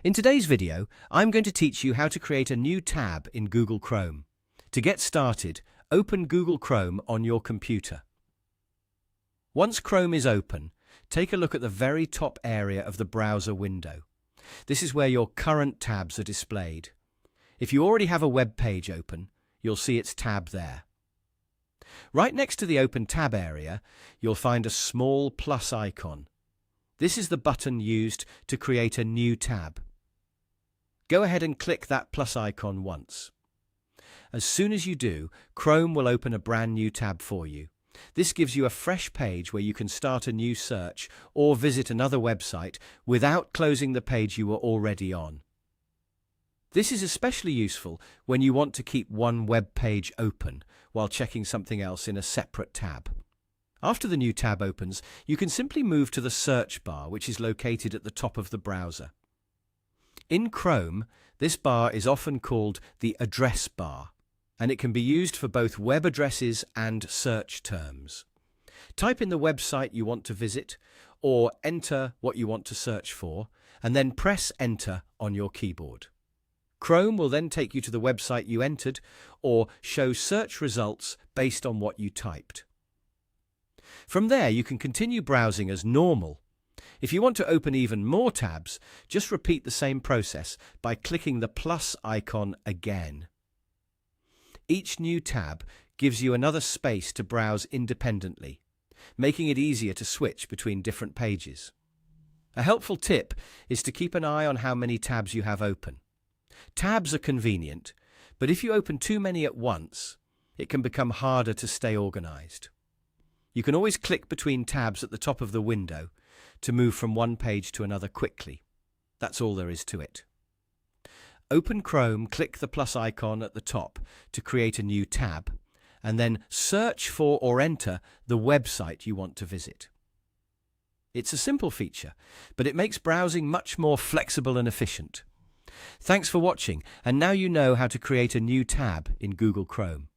In today's video, I'm going to teach you how to create a new tab in Google Chrome. To get started, open Google Chrome on your computer. Once Chrome is open, take a look at the very top area of the browser window. This is where your current tabs are displayed. If you already have a web page open, you'll see its tab there. Right next to the Open Tab area, you'll find a small plus icon. This is the button used to create a new tab. Go ahead and click that plus icon once. As soon as you do, Chrome will open a brand new tab for you. This gives you a fresh page where you can start a new search or visit another website without closing the page you were already on. This is especially useful when you want to keep one web page open while checking something else in a separate tab. After the new tab opens, you can simply move to the search bar, which is located at the top of the browser. In Chrome, this bar is often called the address bar, and it can be used for both web addresses and search terms. Type in the website you want to visit, or enter what you want to search for, and then press Enter on your keyboard. Chrome will then take you to the website you entered, or show search results based on what you typed. From there, you can continue browsing as normal. If you want to open even more tabs, just repeat the same process by clicking the plus icon again. Each new tab gives you another space to browse independently, making it easier to switch between different pages. A helpful tip is to keep an eye on how many tabs you have open. Tabs are convenient, but if you open too many at once, it can become harder to stay organized. You can always click between tabs at the top of the window to move from one page to another quickly. That's all there is to it. Open Chrome, click the plus icon at the top to create a new tab, and then search for or enter the website you want to visit. It's a simple feature, but it makes browsing much more flexible and efficient. Thanks for watching, and now you know how to create a new tab in Google Chrome.